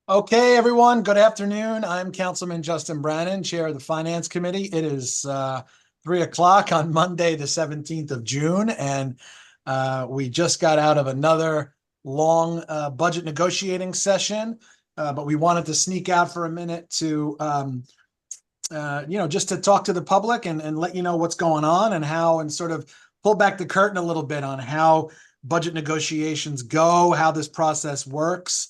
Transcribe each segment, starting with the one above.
Okay, everyone, good afternoon. I'm Councilman Justin Brannan, Chair of the Finance Committee. It is 3 o'clock on Monday, the 17th of June, and we just got out of another long budget negotiating session, but we wanted to sneak out for a minute to, just to talk to the public and let you know what's going on and how, and sort of pull back the curtain a little bit on how budget negotiations go, how this process works.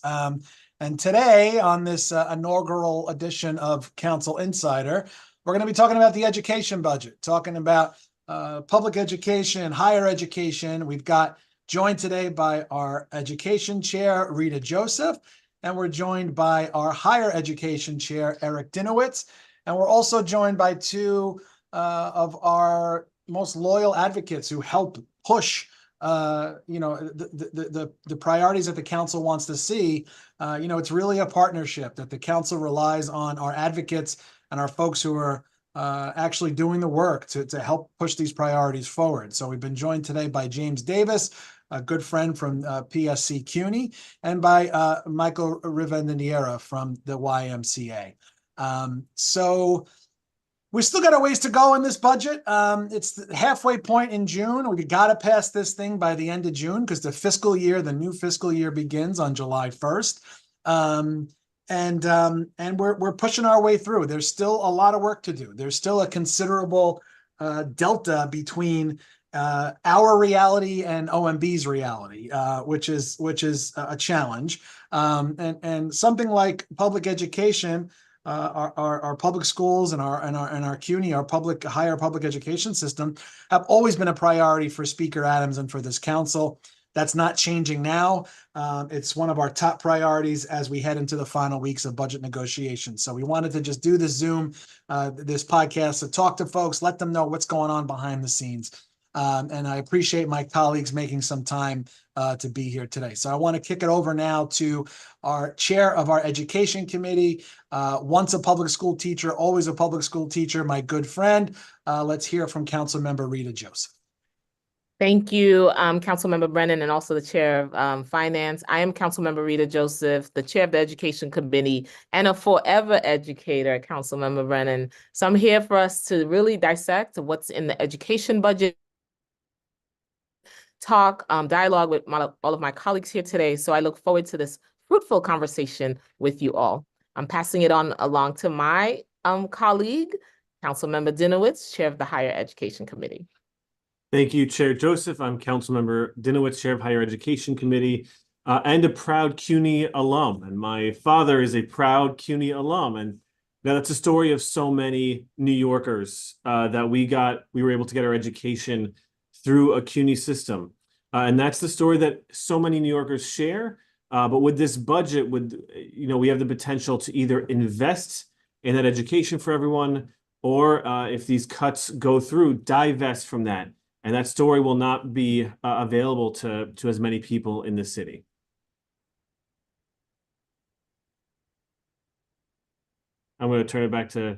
And today, on this inaugural edition of Council Insider, we're going to be talking about the education budget, talking about public education, higher education. We've got joined today by our education chair, Rita Joseph, and we're joined by our higher education chair, Eric Dinowitz. And we're also joined by two of our most loyal advocates who help push the priorities that the council wants to see. It's really a partnership that the council relies on our advocates and our folks who are actually doing the work to help push these priorities forward. So we've been joined today by James Davis, a good friend from PSC-CUNY, and by Michael Rivendaniera from the YMCA. So we still got a ways to go in this budget. It's the halfway point in June. We got to pass this thing by the end of June because the new fiscal year begins on July 1st. And we're pushing our way through. There's still a lot of work to do. There's still a considerable delta between our reality and OMB's reality, which is a challenge. And something like public education. Our public schools and our CUNY, our higher public education system, have always been a priority for Speaker Adams and for this council. That's not changing now. It's one of our top priorities as we head into the final weeks of budget negotiations. So we wanted to just do this this podcast to talk to folks, let them know what's going on behind the scenes. And I appreciate my colleagues making some time to be here today. So I want to kick it over now to our chair of our education committee, once a public school teacher, always a public school teacher, my good friend. Let's hear from Councilmember Rita Joseph. Thank you, Councilmember Brannan, and also the chair of Finance. I am Councilmember Rita Joseph, the chair of the Education Committee and a forever educator, Councilmember Brannan. So I'm here for us to really dissect what's in the education budget, dialogue with all of my colleagues here today. So I look forward to this fruitful conversation with you all. I'm passing it on along to my colleague, Councilmember Dinowitz, chair of the Higher Education Committee. Thank you, Chair Joseph. I'm Councilmember Dinowitz, Chair of Higher Education Committee, and a proud CUNY alum. And my father is a proud CUNY alum. And now that's a story of so many New Yorkers that we were able to get our education through a CUNY system. And that's the story that so many New Yorkers share. But with this budget, we have the potential to either invest in that education for everyone, or if these cuts go through, divest from that. And that story will not be available to as many people in the city. I'm going to turn it back to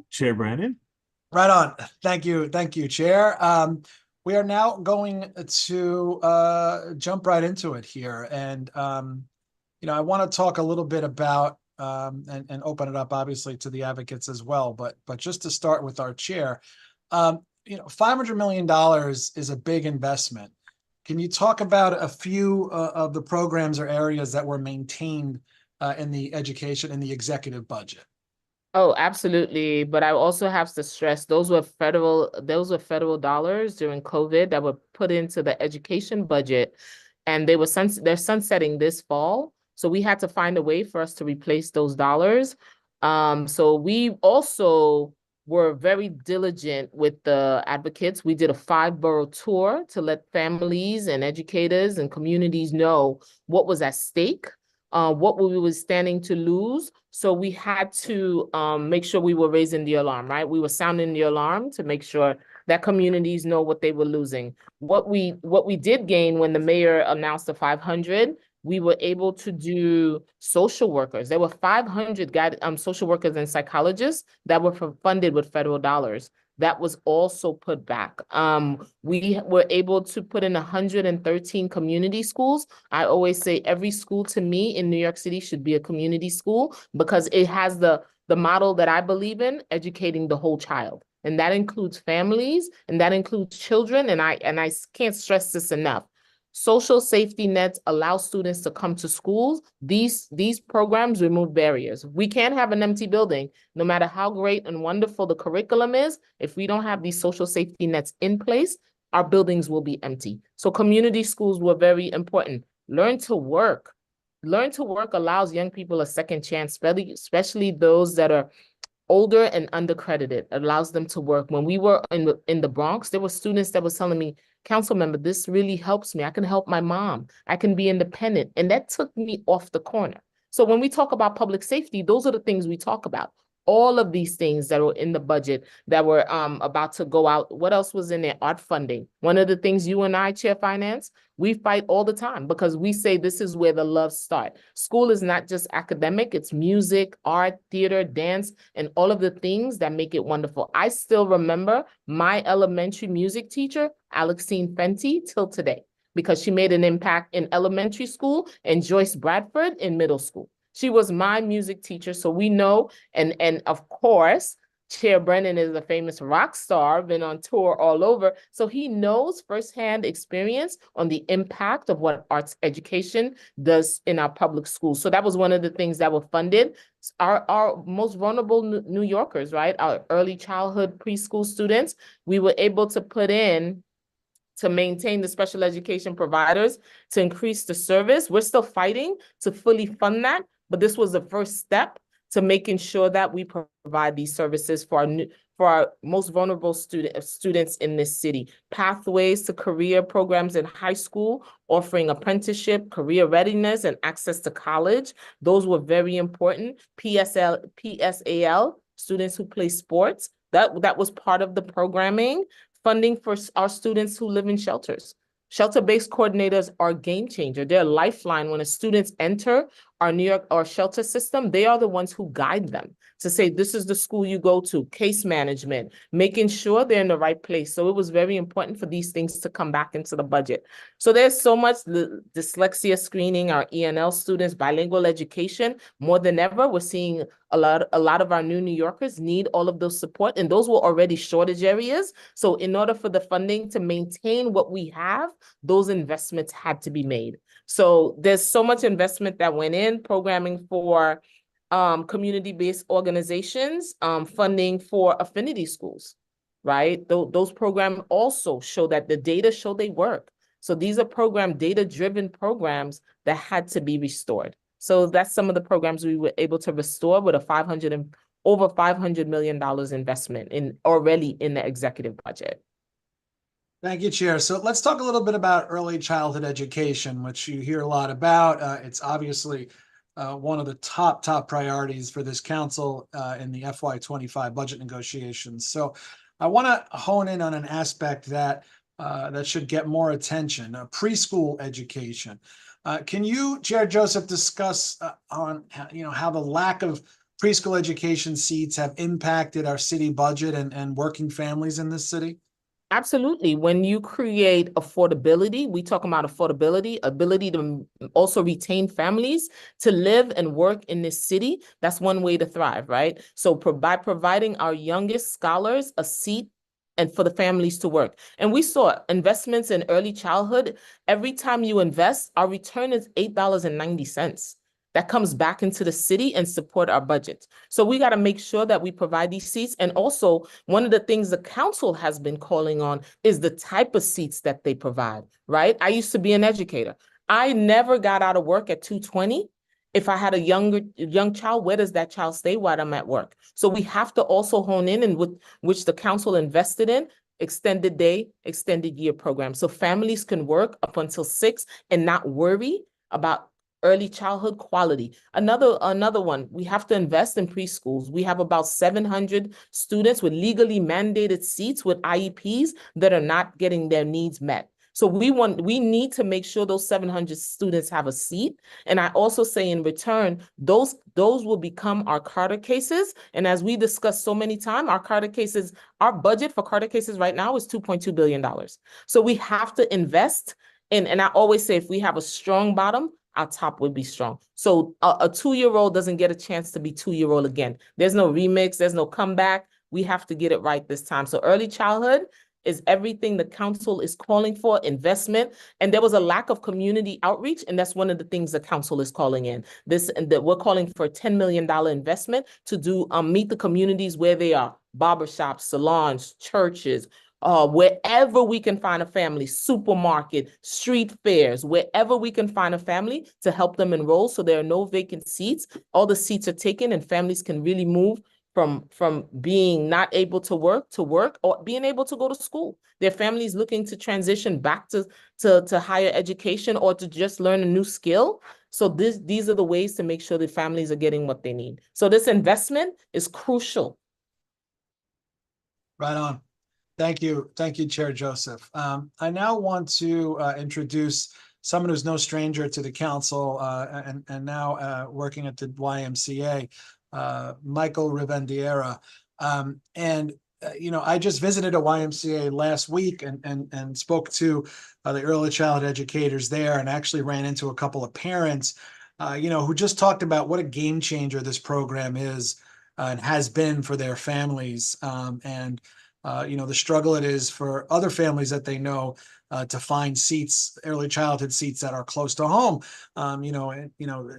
Chair Brannan. Right on. Thank you, Chair. We are now going to jump right into it here. And, I want to talk a little bit about and open it up, obviously, to the advocates as well. But just to start with our chair, $500 million is a big investment. Can you talk about a few of the programs or areas that were maintained in the executive budget? Oh, absolutely. But I also have to stress those were federal dollars during COVID that were put into the education budget, and they're sunsetting this fall. So we had to find a way for us to replace those dollars. So we also were very diligent with the advocates. We did a 5-borough tour to let families and educators and communities know what was at stake, what we were standing to lose. So we had to make sure we were raising the alarm, right? We were sounding the alarm to make sure that communities know what they were losing. What we did gain when the mayor announced the 500, we were able to do social workers. There were 500 social workers and psychologists that were funded with federal dollars. that was also put back. We were able to put in 113 community schools. I always say every school to me in New York City should be a community school because it has the model that I believe in, educating the whole child. And that includes families and that includes children. And I can't stress this enough. Social safety nets allow students to come to schools. These programs remove barriers. We can't have an empty building, no matter how great and wonderful the curriculum is. If we don't have these social safety nets in place, our buildings will be empty. So community schools were very important. Learn to work. Learn to work allows young people a second chance, especially those that are older and undercredited, allows them to work. When we were in the Bronx, there were students that was telling me, council member, this really helps me. I can help my mom. I can be independent. And that took me off the corner. So when we talk about public safety, those are the things we talk about. All of these things that were in the budget that were about to go out. What else was in there? Art funding. One of the things you and I, Chair Finance, we fight all the time because we say this is where the love starts. School is not just academic, it's music, art, theater, dance, and all of the things that make it wonderful. I still remember my elementary music teacher, Alexine Fenty, till today, because she made an impact in elementary school and Joyce Bradford in middle school. She was my music teacher, so we know, and of course, Chair Brannan is a famous rock star, been on tour all over, so he knows firsthand experience on the impact of what arts education does in our public schools. So that was one of the things that were funded. Our most vulnerable New Yorkers, right? Our early childhood preschool students, we were able to put in to maintain the special education providers, to increase the service. We're still fighting to fully fund that, but this was the first step to making sure that we provide these services for our most vulnerable students in this city. Pathways to career programs in high school, offering apprenticeship, career readiness, and access to college. Those were very important. PSAL, students who play sports, that was part of the programming. Funding for our students who live in shelters. Shelter-based coordinators are a game changer. They're a lifeline. When students enter our New York or shelter system, they are the ones who guide them to say, this is the school you go to, case management, making sure they're in the right place. So it was very important for these things to come back into the budget. So there's so much dyslexia screening, our ENL students, bilingual education. More than ever, we're seeing a lot of our new New Yorkers need all of those support, and those were already shortage areas. So in order for the funding to maintain what we have, those investments had to be made. So there's so much investment that went in, programming for community-based organizations, funding for affinity schools, right? Those programs also show that the data show they work. So these are data-driven programs that had to be restored. So that's some of the programs we were able to restore with over $500 million investment already in the executive budget. Thank you, Chair. So let's talk a little bit about early childhood education, which you hear a lot about. It's obviously one of the top priorities for this council in the FY25 budget negotiations. So I want to hone in on an aspect that should get more attention: preschool education. Can you, Chair Joseph, discuss on how the lack of preschool education seats have impacted our city budget and working families in this city? Absolutely. When you create affordability, we talk about affordability, ability to also retain families to live and work in this city. That's one way to thrive, right? So by providing our youngest scholars a seat and for the families to work. And we saw investments in early childhood. Every time you invest, our return is $8.90. That comes back into the city and support our budget. So we got to make sure that we provide these seats. And also, one of the things the council has been calling on is the type of seats that they provide, right? I used to be an educator. I never got out of work at 2:20. If I had a young child, where does that child stay while I'm at work? So we have to also hone in, and which the council invested in, extended day, extended year program. So families can work up until 6 and not worry about early childhood quality. Another one, we have to invest in preschools. We have about 700 students with legally mandated seats with IEPs that are not getting their needs met. So we need to make sure those 700 students have a seat. And I also say in return, those will become our Carter cases. And as we discussed so many times, our budget for Carter cases right now is $2.2 billion. So we have to invest in, and I always say, if we have a strong bottom, our top would be strong. So a 2-year-old doesn't get a chance to be 2-year-old again. There's no remix, there's no comeback. We have to get it right this time. So early childhood is everything the council is calling for, investment. And there was a lack of community outreach, and that's one of the things the council is calling in. We're calling for a $10 million investment to do meet the communities where they are: barbershops, salons, churches, wherever we can find a family, supermarket, street fairs, wherever we can find a family to help them enroll, so there are no vacant seats. All the seats are taken and families can really move from being not able to work or being able to go to school. Their families looking to transition back to higher education or to just learn a new skill. So these are the ways to make sure the families are getting what they need. So this investment is crucial. Right on. Thank you, Chair Joseph. I now want to introduce someone who's no stranger to the council and now working at the YMCA, Michael Rivendiera. I just visited a YMCA last week and spoke to the early childhood educators there, and actually ran into a couple of parents, who just talked about what a game changer this program is and has been for their families. The struggle it is for other families that they know to find seats, early childhood seats that are close to home.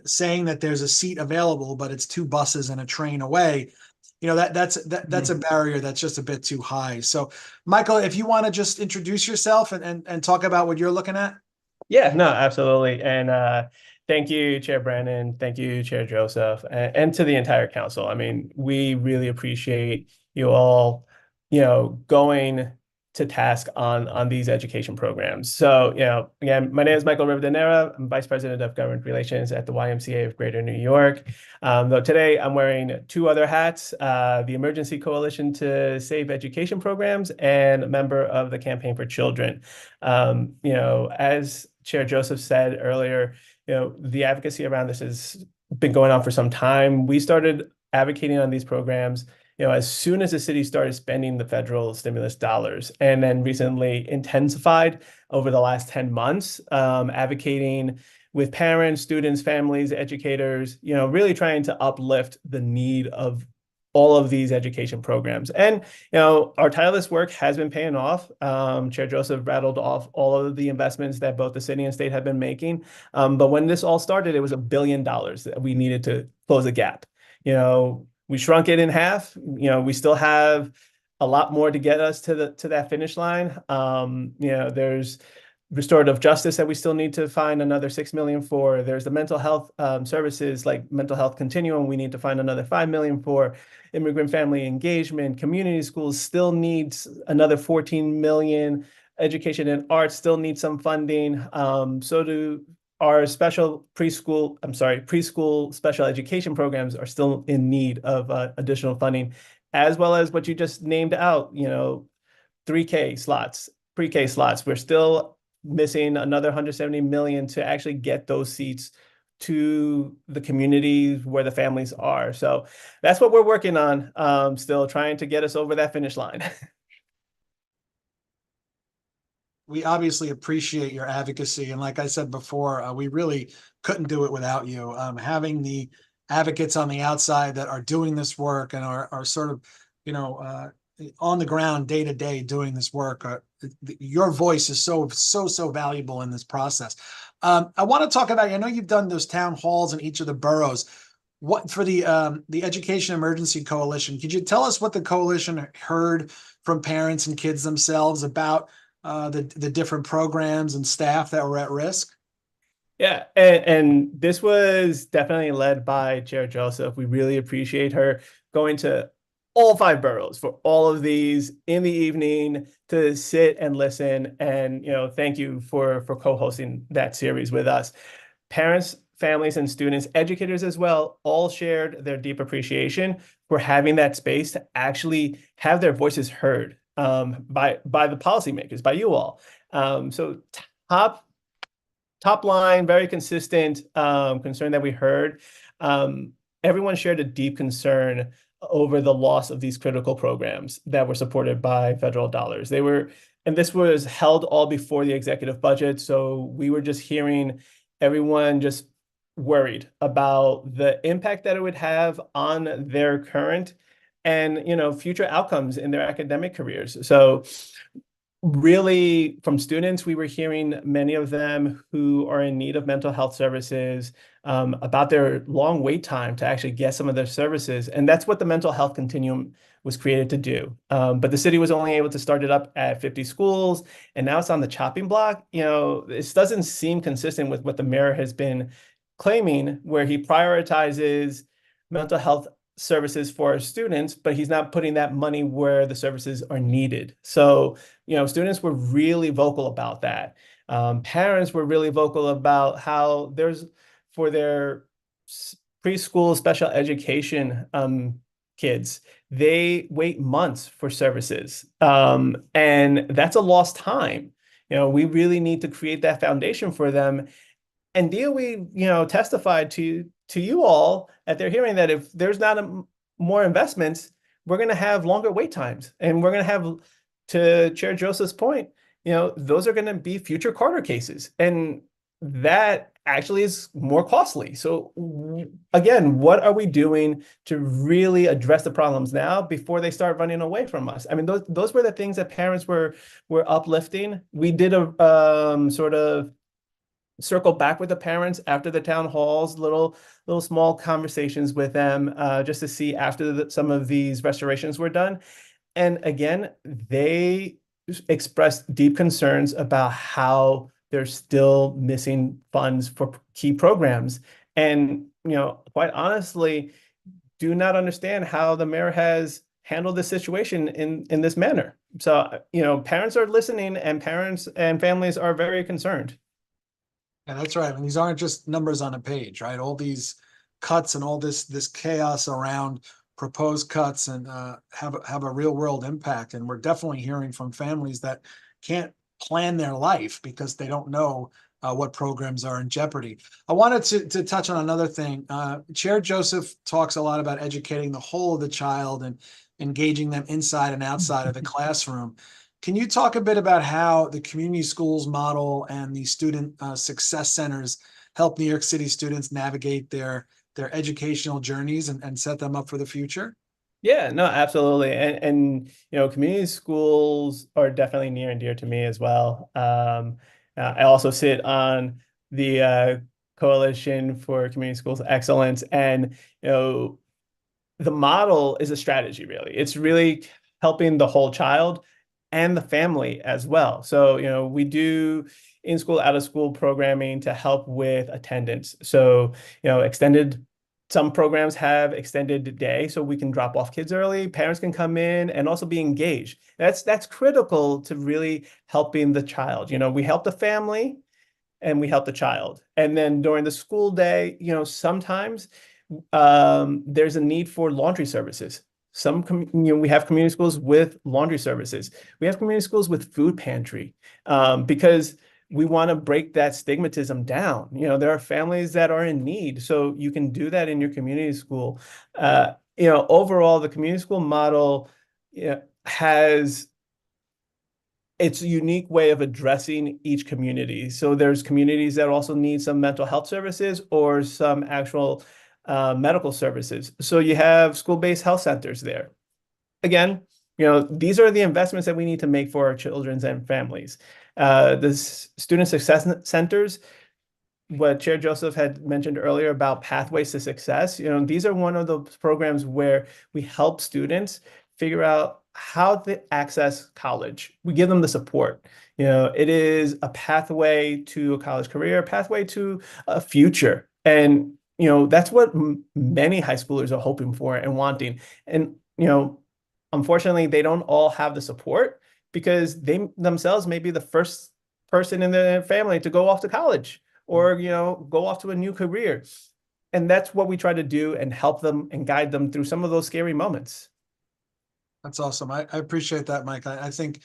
Saying that there's a seat available, but it's 2 buses and a train away. That's a barrier that's just a bit too high. So, Michael, if you want to just introduce yourself and talk about what you're looking at. Yeah, no, absolutely. And thank you, Chair Brannan. Thank you, Chair Joseph, and to the entire council. I mean, we really appreciate you all, going to task on these education programs. So, again, my name is Michael Rivendiera. I'm Vice President of Government Relations at the YMCA of Greater New York. Though today I'm wearing 2 other hats, the Emergency Coalition to Save Education Programs and a member of the Campaign for Children. As Chair Joseph said earlier, the advocacy around this has been going on for some time. We started advocating on these programs as soon as the city started spending the federal stimulus dollars, and then recently intensified over the last 10 months, advocating with parents, students, families, educators, really trying to uplift the need of all of these education programs. And, our tireless work has been paying off. Chair Joseph rattled off all of the investments that both the city and state have been making. But when this all started, it was $1 billion that we needed to close a gap. We shrunk it in half. We still have a lot more to get us to that finish line. There's restorative justice that we still need to find another $6 million for. There's the mental health services like mental health continuum. We need to find another $5 million for. Immigrant family engagement. Community schools still needs another $14 million. Education and arts still need some funding. So do our preschool special education programs are still in need of additional funding, as well as what you just named out, 3K slots, pre-K slots. We're still missing another 170 million to actually get those seats to the communities where the families are. So that's what we're working on, still trying to get us over that finish line. We obviously appreciate your advocacy. And like I said before, we really couldn't do it without you. Having the advocates on the outside that are doing this work and are sort of, on the ground day to day doing this work, your voice is so valuable in this process. I want to talk about, I know you've done those town halls in each of the boroughs. What for the Education Emergency Coalition? Could you tell us what the coalition heard from parents and kids themselves about the different programs and staff that were at risk? Yeah, and this was definitely led by Chair Joseph. We really appreciate her going to all 5 boroughs for all of these in the evening to sit and listen. And, thank you for co-hosting that series with us. Parents, families, and students, educators as well, all shared their deep appreciation for having that space to actually have their voices heard by the policymakers, by you all. So top line, very consistent concern that we heard. Everyone shared a deep concern over the loss of these critical programs that were supported by federal dollars. And this was held all before the executive budget. So we were just hearing everyone just worried about the impact that it would have on their current and, future outcomes in their academic careers. So really, from students, we were hearing many of them who are in need of mental health services about their long wait time to actually get some of their services. And that's what the mental health continuum was created to do. But the city was only able to start it up at 50 schools, and now it's on the chopping block. This doesn't seem consistent with what the mayor has been claiming, where he prioritizes mental health services for students, but he's not putting that money where the services are needed. So, students were really vocal about that. Parents were really vocal about how for their preschool special education kids, they wait months for services. And that's a lost time. We really need to create that foundation for them. And DOE, testified to you all at their hearing that if there's not more investments, we're going to have longer wait times, and we're going to have, to Chair Joseph's point, those are going to be future Carter cases, and that actually is more costly. So again, what are we doing to really address the problems now before they start running away from us? I mean, those were the things that parents were uplifting. We did a sort of circle back with the parents after the town halls, little small conversations with them, just to see after some of these restorations were done. And again, they expressed deep concerns about how they're still missing funds for key programs. And, quite honestly, do not understand how the mayor has handled the situation in this manner. So, parents are listening, and parents and families are very concerned. Yeah, that's right. I mean, these aren't just numbers on a page, right? All these cuts and all this chaos around proposed cuts and have a real world impact. And we're definitely hearing from families that can't plan their life because they don't know what programs are in jeopardy. I wanted to touch on another thing. Chair Joseph talks a lot about educating the whole of the child and engaging them inside and outside of the classroom. Can you talk a bit about how the community schools model and the student success centers help New York City students navigate their educational journeys and set them up for the future? Yeah, no, absolutely. And community schools are definitely near and dear to me as well. I also sit on the Coalition for Community Schools Excellence, and the model is a strategy, really. It's really helping the whole child and the family as well. So, we do in-school, out-of-school programming to help with attendance. So, some programs have extended day, so we can drop off kids early. Parents can come in and also be engaged. That's critical to really helping the child. We help the family and we help the child. And then during the school day, sometimes there's a need for laundry services. We have community schools with laundry services. We have community schools with food pantry, because we want to break that stigmatism down. There are families that are in need, so you can do that in your community school. Overall, the community school model has its unique way of addressing each community. So there's communities that also need some mental health services or some actual medical services. So you have school-based health centers there. Again, these are the investments that we need to make for our children and families. The student success centers, what Chair Joseph had mentioned earlier about pathways to success, these are one of those programs where we help students figure out how to access college. We give them the support. It is a pathway to a college career, a pathway to a future. And that's what many high schoolers are hoping for and wanting. And, unfortunately, they don't all have the support because they themselves may be the first person in their family to go off to college or, go off to a new career. And that's what we try to do and help them and guide them through some of those scary moments. That's awesome. I appreciate that, Mike. I think,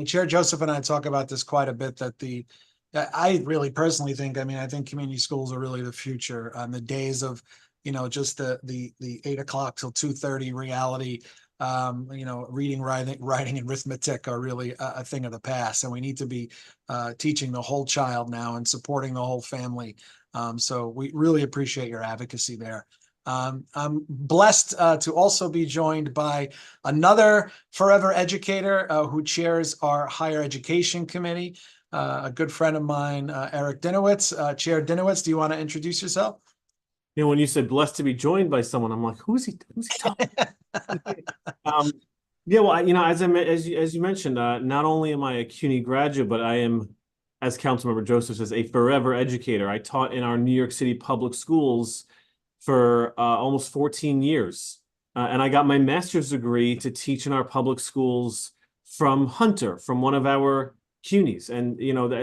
Chair Joseph and I talk about this quite a bit, that I really personally think, I think community schools are really the future. The days of, just the 8 o'clock till 2:30 reality, reading, writing and arithmetic are really a thing of the past. And we need to be teaching the whole child now and supporting the whole family. So we really appreciate your advocacy there. I'm blessed to also be joined by another forever educator who chairs our higher education committee, a good friend of mine, Eric Dinowitz. Chair Dinowitz, do you want to introduce yourself? When you said blessed to be joined by someone, I'm like, who's he talking? Yeah, well, as you mentioned, not only am I a CUNY graduate, but I am, as Councilmember Joseph says, a forever educator. I taught in our New York City public schools for almost 14 years. And I got my master's degree to teach in our public schools from Hunter, from one of our CUNYs. And,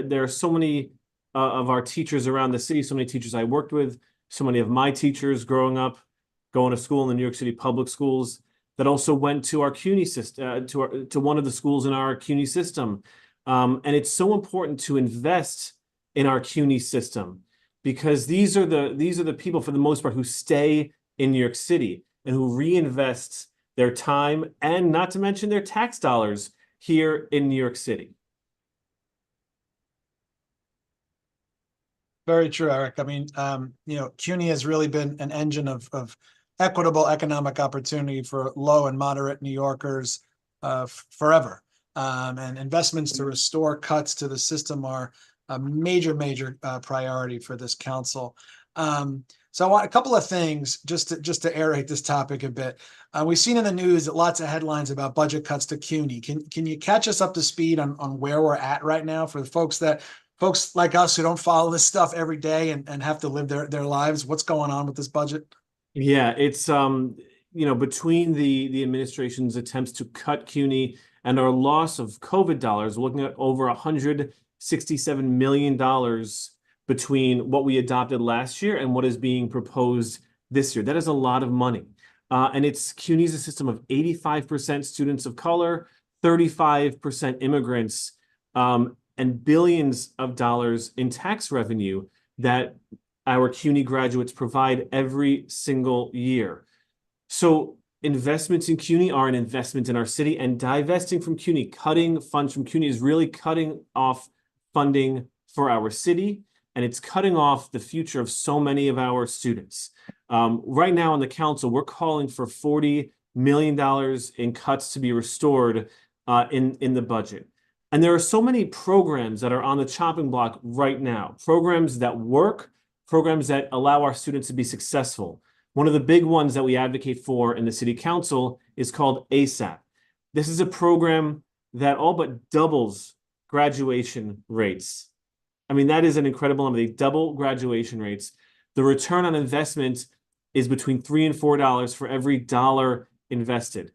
there are so many of our teachers around the city, so many teachers I worked with, so many of my teachers growing up, going to school in the New York City public schools that also went to our CUNY system, to one of the schools in our CUNY system. And it's so important to invest in our CUNY system, because these are the people, for the most part, who stay in New York City and who reinvest their time and, not to mention, their tax dollars here in New York City. Very true, Eric. CUNY has really been an engine of equitable economic opportunity for low and moderate New Yorkers forever. And investments to restore cuts to the system are a major priority for this council. So I want a couple of things just to aerate this topic a bit. We've seen in the news lots of headlines about budget cuts to CUNY. Can you catch us up to speed on where we're at right now for the folks like us who don't follow this stuff every day and have to live their lives? What's going on with this budget? Yeah, it's between the administration's attempts to cut CUNY and our loss of COVID dollars, we're looking at over $167 million between what we adopted last year and what is being proposed this year. That is a lot of money. And CUNY is a system of 85% students of color, 35% immigrants, and billions of dollars in tax revenue that our CUNY graduates provide every single year. So investments in CUNY are an investment in our city, and divesting from CUNY, cutting funds from CUNY, is really cutting off funding for our city, and it's cutting off the future of so many of our students. Right now in the council, we're calling for $40 million in cuts to be restored in the budget. And there are so many programs that are on the chopping block right now, programs that work, programs that allow our students to be successful. One of the big ones that we advocate for in the city council is called ASAP. This is a program that all but doubles graduation rates. That is an incredible number. They double graduation rates. The return on investment is between $3 and $4 for every dollar invested.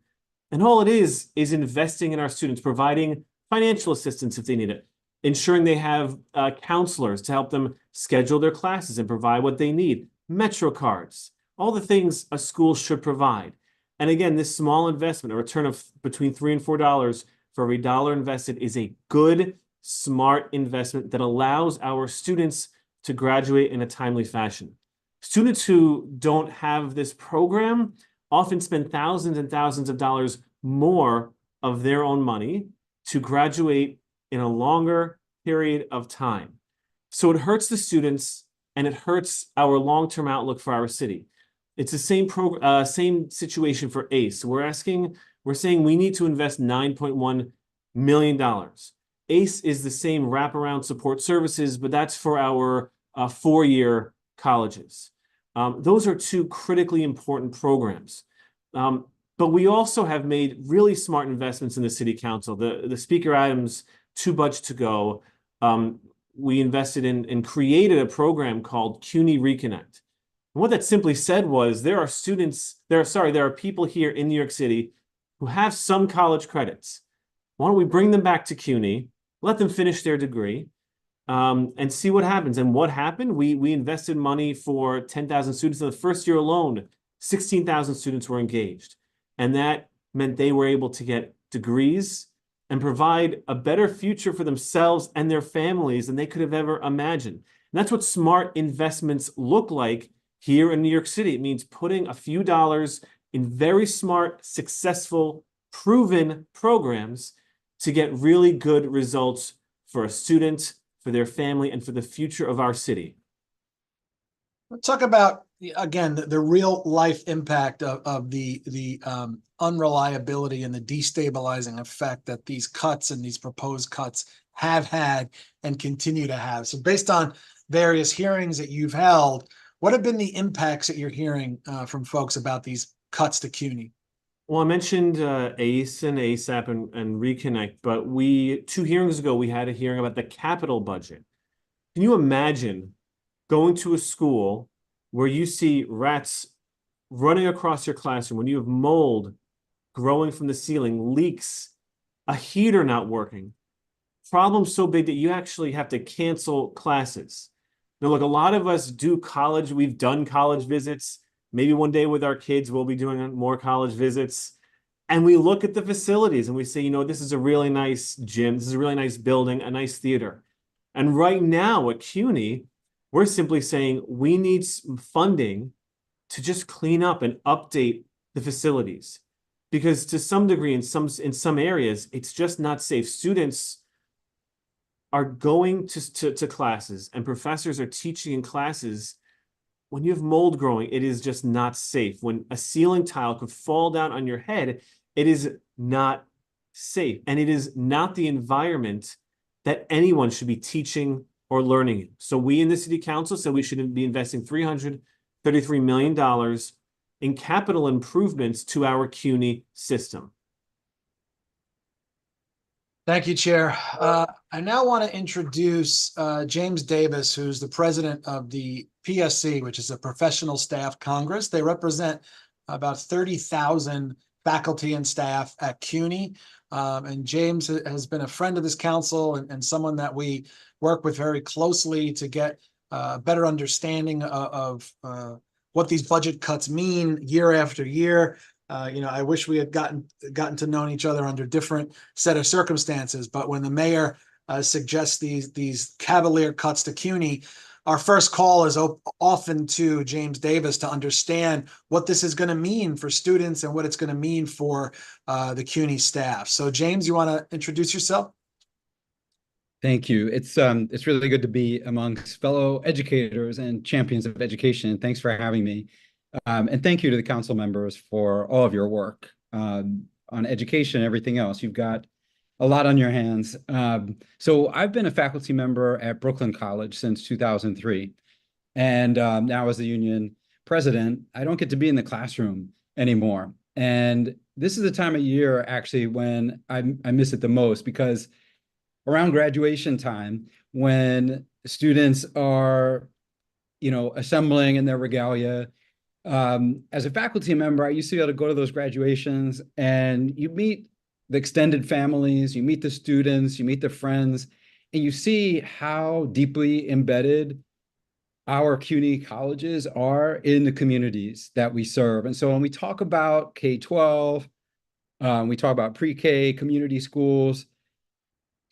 And all it is investing in our students, providing financial assistance if they need it, ensuring they have counselors to help them schedule their classes and provide what they need, Metro cards, all the things a school should provide. And again, this small investment, a return of between $3 and $4 for every dollar invested, is a good, smart investment that allows our students to graduate in a timely fashion. Students who don't have this program often spend thousands and thousands of dollars more of their own money to graduate in a longer period of time. So it hurts the students and it hurts our long-term outlook for our city. It's the same situation for ACE. We're saying we need to invest $9.1 million. ACE is the same wraparound support services, but that's for our 4-year colleges. Those are two critically important programs. But we also have made really smart investments in the city council. The Speaker Adams 2 budgets ago, we invested in and created a program called CUNY Reconnect. And what that simply said was there are people here in New York City who have some college credits. Why don't we bring them back to CUNY, let them finish their degree, and see what happens. And what happened? We invested money for 10,000 students. In the first year alone, 16,000 students were engaged. And that meant they were able to get degrees and provide a better future for themselves and their families than they could have ever imagined. And that's what smart investments look like here in New York City. It means putting a few dollars in very smart, successful, proven programs to get really good results for a student, for their family, and for the future of our city. Let's talk about, again, the real life impact of the unreliability and the destabilizing effect that these cuts and these proposed cuts have had and continue to have. So based on various hearings that you've held, what have been the impacts that you're hearing from folks about these cuts to CUNY? Well, I mentioned ACE and ASAP and Reconnect, but 2 hearings ago, we had a hearing about the capital budget. Can you imagine going to a school where you see rats running across your classroom, when you have mold growing from the ceiling, leaks, a heater not working, problems so big that you actually have to cancel classes? Now, look, a lot of us do college. We've done college visits. Maybe one day with our kids, we'll be doing more college visits. And we look at the facilities and we say, you know, this is a really nice gym. This is a really nice building, a nice theater. And right now at CUNY, we're simply saying we need some funding to just clean up and update the facilities. Because to some degree, in some areas, it's just not safe. Students are going to classes and professors are teaching in classes. When you have mold growing, it is just not safe. When a ceiling tile could fall down on your head, it is not safe. And it is not the environment that anyone should be teaching or learning in. So we in the city council said we should be investing $333 million in capital improvements to our CUNY system. Thank you, Chair. I now want to introduce James Davis, who's the president of the PSC, which is a Professional Staff Congress. They represent about 30,000 faculty and staff at CUNY. And James has been a friend of this council and someone that we work with very closely to get a better understanding of what these budget cuts mean year after year. I wish we had gotten to know each other under different set of circumstances, but when the mayor suggests these cavalier cuts to CUNY, our first call is often to James Davis to understand what this is going to mean for students and what it's going to mean for the CUNY staff. So James, you want to introduce yourself? Thank you. It's really good to be amongst fellow educators and champions of education. Thanks for having me. And thank you to the council members for all of your work on education and everything else. You've got a lot on your hands. So I've been a faculty member at Brooklyn College since 2003. And now as the union president, I don't get to be in the classroom anymore. And this is the time of year actually when I miss it the most, because around graduation time, when students are, assembling in their regalia, as a faculty member, I used to be able to go to those graduations and you meet the extended families, you meet the students, you meet the friends, and you see how deeply embedded our CUNY colleges are in the communities that we serve. And so when we talk about K-12, we talk about pre-K, community schools,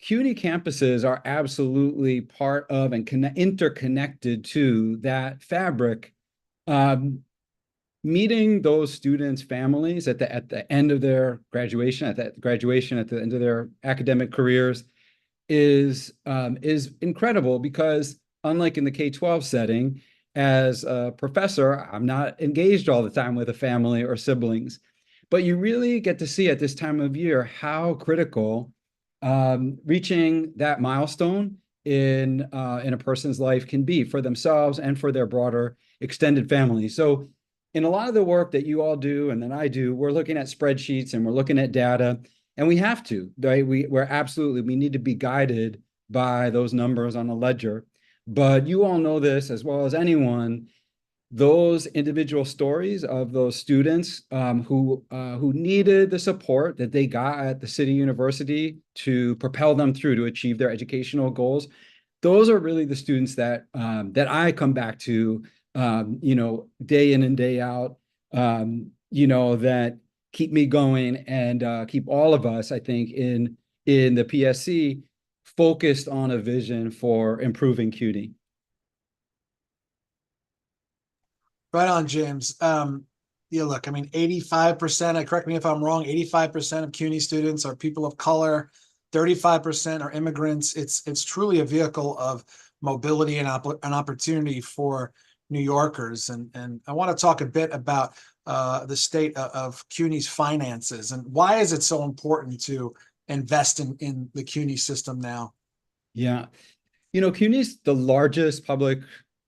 CUNY campuses are absolutely part of and interconnected to that fabric. Meeting those students' families at the end of their graduation, at the end of their academic careers, is incredible, because unlike in the K-12 setting, as a professor, I'm not engaged all the time with a family or siblings, but you really get to see at this time of year how critical reaching that milestone in a person's life can be for themselves and for their broader extended family. So in a lot of the work that you all do and that I do, we're looking at spreadsheets and we're looking at data, and we have to, right? We need to be guided by those numbers on a ledger. But you all know this as well as anyone, those individual stories of those students who needed the support that they got at the city university to propel them through to achieve their educational goals. Those are really the students that I come back to, day in and day out, that keep me going and keep all of us, I think, in the PSC focused on a vision for improving CUNY. Right on, James. Yeah, look, I mean, 85%, correct me if I'm wrong, 85% of CUNY students are people of color, 35% are immigrants. It's truly a vehicle of mobility and an opportunity for New Yorkers. And I want to talk a bit about the state of CUNY's finances and why is it so important to invest in the CUNY system now? Yeah. CUNY's the largest public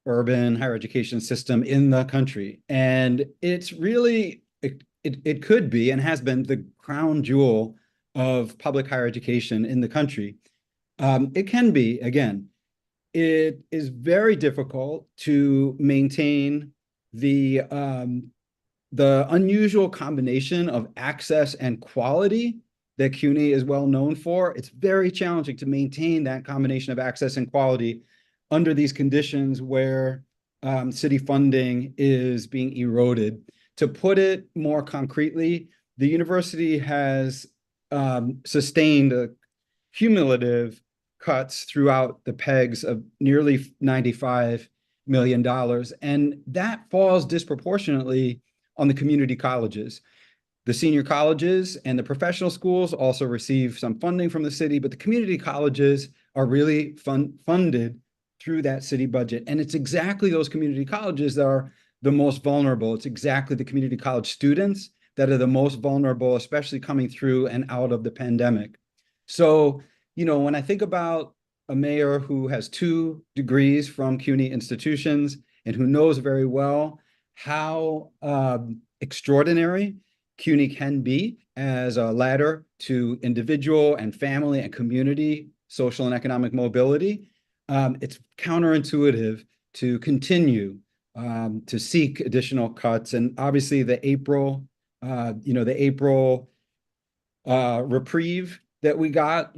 urban higher education system in the country. And it's really, it could be and has been the crown jewel of public higher education in the country. It can be, again, it is very difficult to maintain the unusual combination of access and quality that CUNY is well known for. It's very challenging to maintain that combination of access and quality under these conditions where city funding is being eroded. To put it more concretely, the university has sustained cumulative cuts throughout the pegs of nearly $95 million, and that falls disproportionately on the community colleges. The senior colleges and the professional schools also receive some funding from the city, but the community colleges are really funded through that city budget. And it's exactly those community colleges that are the most vulnerable. It's exactly the community college students that are the most vulnerable, especially coming through and out of the pandemic. So, when I think about a mayor who has 2 degrees from CUNY institutions and who knows very well how extraordinary CUNY can be as a ladder to individual and family and community social and economic mobility, it's counterintuitive to continue to seek additional cuts. And obviously the April reprieve that we got,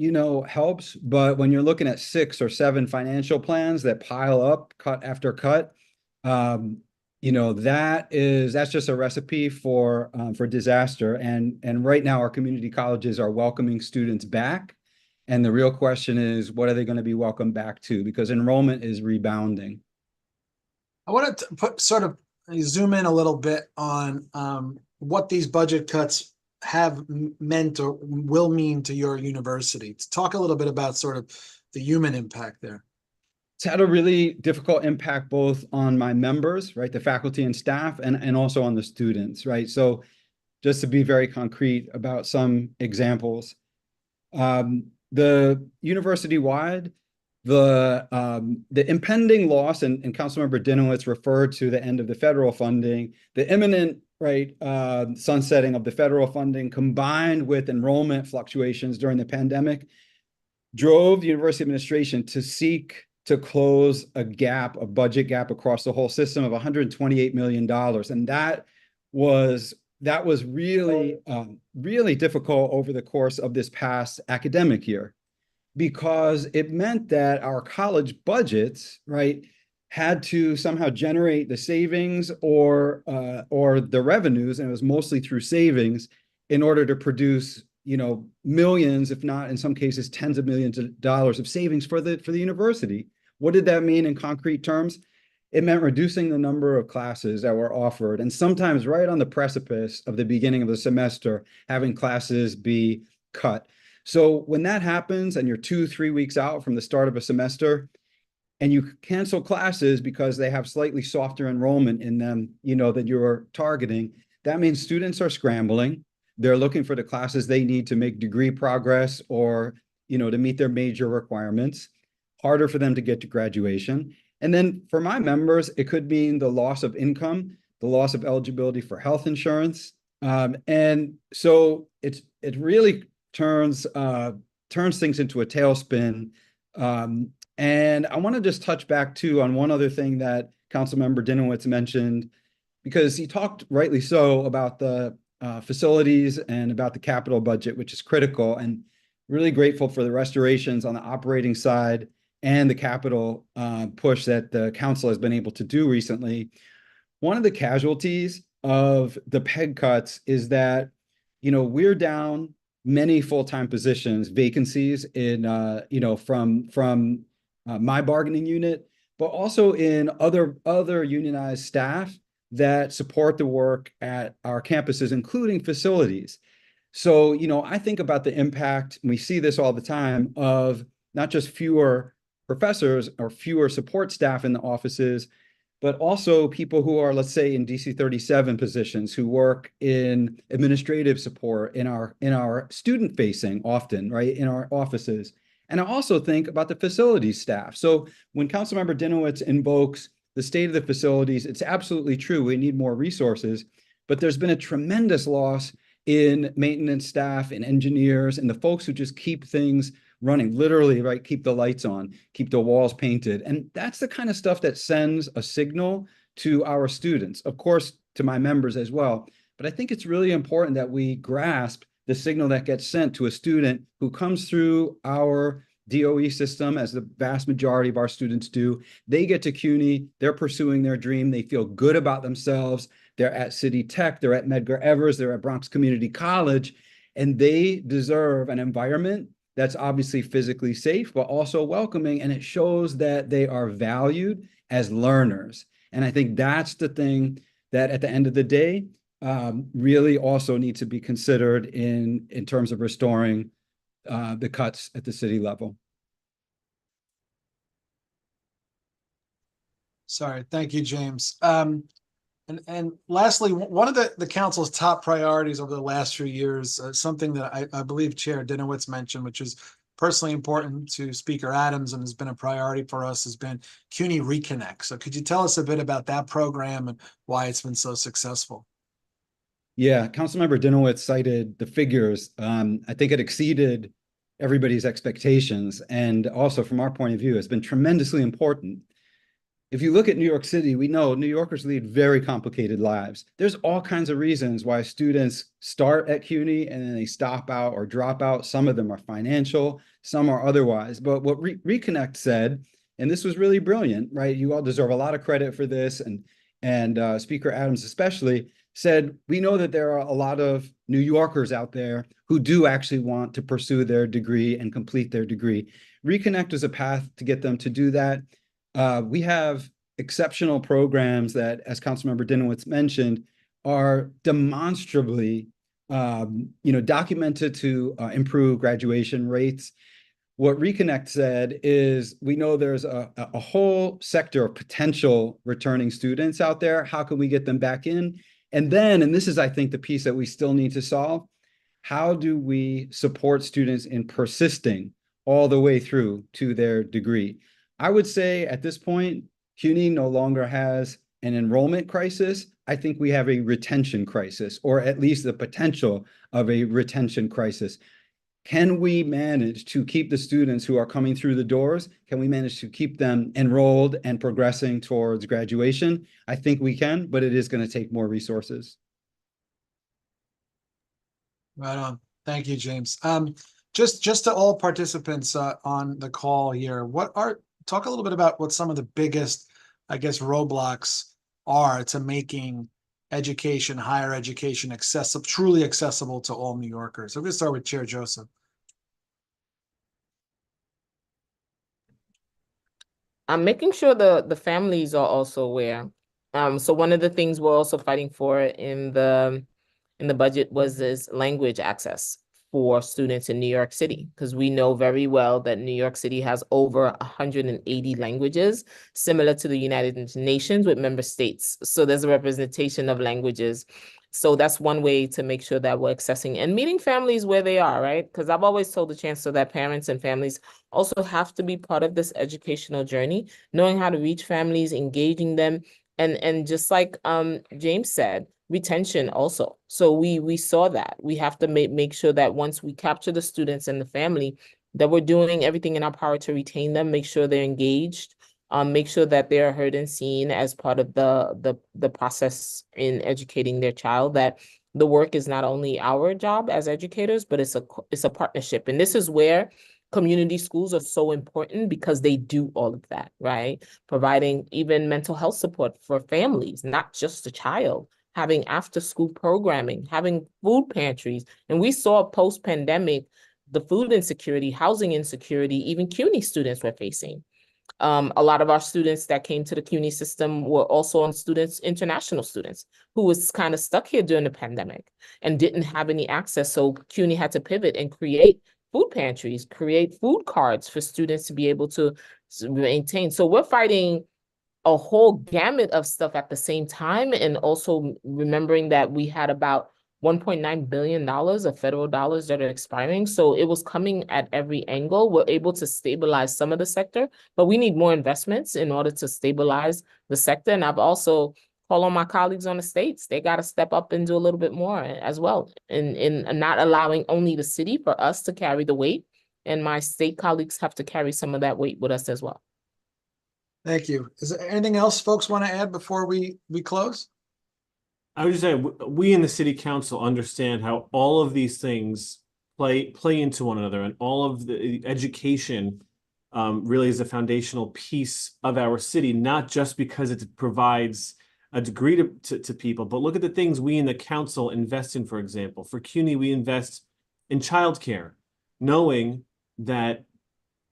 helps. But when you're looking at 6 or 7 financial plans that pile up cut after cut, that's just a recipe for disaster. And right now our community colleges are welcoming students back. And the real question is, what are they going to be welcomed back to? Because enrollment is rebounding. I want to zoom in a little bit on what these budget cuts have meant or will mean to your university. Talk a little bit about sort of the human impact there. It's had a really difficult impact both on my members, right, the faculty and staff, and also on the students, right? So just to be very concrete about some examples, the university-wide, the impending loss, and Councilmember Dinowitz referred to the end of the federal funding, the imminent sunsetting of the federal funding combined with enrollment fluctuations during the pandemic drove the university administration to seek to close a budget gap across the whole system of $128 million. And that was really, really difficult over the course of this past academic year, because it meant that our college budgets, right, had to somehow generate the savings or the revenues, and it was mostly through savings, in order to produce, millions, if not in some cases tens of millions of dollars of savings for the university. What did that mean in concrete terms? It meant reducing the number of classes that were offered, and sometimes right on the precipice of the beginning of the semester, having classes be cut. So when that happens and you're 2-3 weeks out from the start of a semester and you cancel classes because they have slightly softer enrollment in them, that you're targeting, that means students are scrambling. They're looking for the classes they need to make degree progress or, to meet their major requirements. Harder for them to get to graduation. And then for my members, it could mean the loss of income, the loss of eligibility for health insurance. And so it really turns things into a tailspin. And I want to just touch back too on one other thing that Councilmember Dinowitz mentioned, because he talked rightly so about the facilities and about the capital budget, which is critical, and really grateful for the restorations on the operating side and the capital push that the council has been able to do recently. One of the casualties of the PEG cuts is that we're down many full-time positions, vacancies in, from my bargaining unit, but also in other unionized staff that support the work at our campuses, including facilities. So, I think about the impact, and we see this all the time, of not just fewer professors or fewer support staff in the offices, but also people who are, let's say, in DC 37 positions, who work in administrative support in our student facing often, right, in our offices. And I also think about the facilities staff. So when Councilmember Dinowitz invokes the state of the facilities, it's absolutely true. We need more resources, but there's been a tremendous loss in maintenance staff and engineers and the folks who just keep things running, literally, right? Keep the lights on, keep the walls painted. And that's the kind of stuff that sends a signal to our students, of course, to my members as well. But I think it's really important that we grasp the signal that gets sent to a student who comes through our DOE system, as the vast majority of our students do. They get to CUNY, they're pursuing their dream, they feel good about themselves. They're at City Tech, they're at Medgar Evers, they're at Bronx Community College, and they deserve an environment that's obviously physically safe, but also welcoming, and it shows that they are valued as learners. And I think that's the thing that at the end of the day, really also needs to be considered in terms of restoring the cuts at the city level. Sorry, thank you, James. And lastly, one of the council's top priorities over the last few years, something that I believe Chair Dinowitz mentioned, which is personally important to Speaker Adams and has been a priority for us, has been CUNY Reconnect. So could you tell us a bit about that program and why it's been so successful? Yeah, Councilmember Dinowitz cited the figures. I think it exceeded everybody's expectations. And also from our point of view, it's been tremendously important. If you look at New York City, we know New Yorkers lead very complicated lives. There's all kinds of reasons why students start at CUNY and then they stop out or drop out. Some of them are financial, some are otherwise. But what Reconnect said, and this was really brilliant, right? You all deserve a lot of credit for this, and Speaker Adams especially said, we know that there are a lot of New Yorkers out there who do actually want to pursue their degree and complete their degree. Reconnect is a path to get them to do that. We have exceptional programs that, as Councilmember Dinowitz mentioned, are demonstrably, documented to improve graduation rates. What Reconnect said is, we know there's a whole sector of potential returning students out there. How can we get them back in? And then, and this is, I think, the piece that we still need to solve, how do we support students in persisting all the way through to their degree? I would say at this point, CUNY no longer has an enrollment crisis. I think we have a retention crisis, or at least the potential of a retention crisis. Can we manage to keep the students who are coming through the doors? Can we manage to keep them enrolled and progressing towards graduation? I think we can, but it is going to take more resources. Right on. Thank you, James. Just to all participants on the call here, talk a little bit about what some of the biggest, I guess, roadblocks are to making education, higher education, truly accessible to all New Yorkers. So we're going to start with Chair Joseph. I'm making sure the families are also aware. So one of the things we're also fighting for in the budget was this language access for students in New York City, because we know very well that New York City has over 180 languages, similar to the United Nations with member states. So there's a representation of languages. So that's one way to make sure that we're accessing and meeting families where they are, right? Because I've always told the chancellor that parents and families also have to be part of this educational journey, knowing how to reach families, engaging them, and just like James said, retention also. So we saw that. We have to make sure that once we capture the students and the family, that we're doing everything in our power to retain them, make sure they're engaged, make sure that they're heard and seen as part of the process in educating their child, that the work is not only our job as educators, but it's a partnership. And this is where community schools are so important, because they do all of that, right? Providing even mental health support for families, not just the child, having after-school programming, having food pantries. And we saw post-pandemic, the food insecurity, housing insecurity, even CUNY students were facing. A lot of our students that came to the CUNY system were also international students who was kind of stuck here during the pandemic and didn't have any access. So CUNY had to pivot and create food pantries, create food cards for students to be able to maintain. So we're fighting a whole gamut of stuff at the same time, and also remembering that we had about $1.9 billion of federal dollars that are expiring. So it was coming at every angle. We're able to stabilize some of the sector, but we need more investments in order to stabilize the sector. And I've also called on my colleagues on the states. They got to step up and do a little bit more as well, in not allowing only the city for us to carry the weight. And my state colleagues have to carry some of that weight with us as well. Thank you. Is there anything else folks want to add before we close? I would just say we in the city council understand how all of these things play into one another, and all of the education really is a foundational piece of our city, not just because it provides a degree to people, but look at the things we in the council invest in. For example, for CUNY, we invest in childcare, knowing that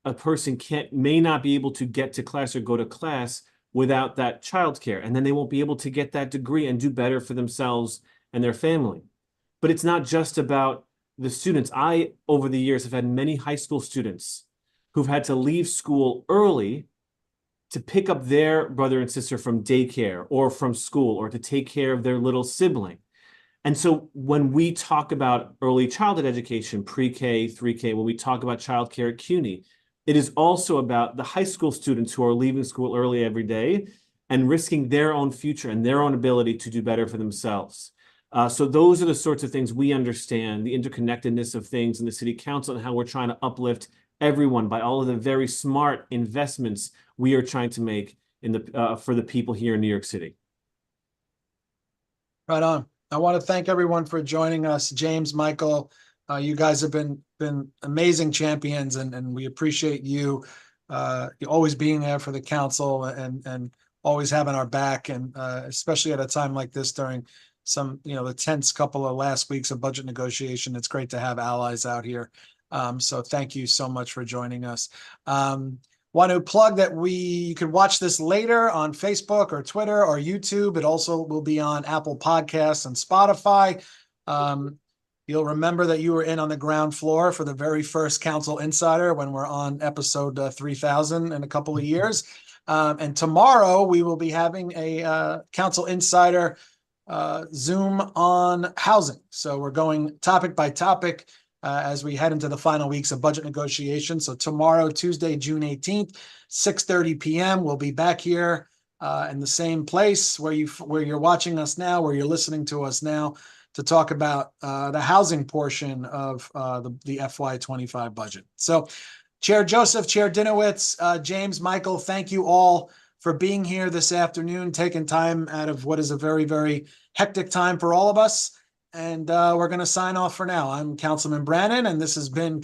a person may not be able to get to class or go to class without that childcare, and then they won't be able to get that degree and do better for themselves and their family. But it's not just about the students. I, over the years, have had many high school students who've had to leave school early to pick up their brother and sister from daycare or from school, or to take care of their little sibling. And so when we talk about early childhood education, pre-K, 3K, when we talk about childcare at CUNY, it is also about the high school students who are leaving school early every day and risking their own future and their own ability to do better for themselves. So those are the sorts of things we understand, the interconnectedness of things in the city council, and how we're trying to uplift everyone by all of the very smart investments we are trying to make in for the people here in New York City. Right on. I want to thank everyone for joining us. James, Michael, you guys have been amazing champions, and we appreciate you always being there for the council and always having our back, and especially at a time like this during the tense couple of last weeks of budget negotiation. It's great to have allies out here. So thank you so much for joining us. Want to plug that you can watch this later on Facebook or Twitter or YouTube. It also will be on Apple Podcasts and Spotify. You'll remember that you were in on the ground floor for the very first Council Insider when we're on episode 3000 in a couple of years. And tomorrow we will be having a Council Insider Zoom on housing. So we're going topic by topic as we head into the final weeks of budget negotiations. So tomorrow, Tuesday, June 18th, 6:30 p.m., we'll be back here in the same place where you're watching us now, where you're listening to us now, to talk about the housing portion of the FY25 budget. So Chair Joseph, Chair Dinowitz, James, Michael, thank you all for being here this afternoon, taking time out of what is a very, very hectic time for all of us. And we're going to sign off for now. I'm Councilman Brannan, and this has been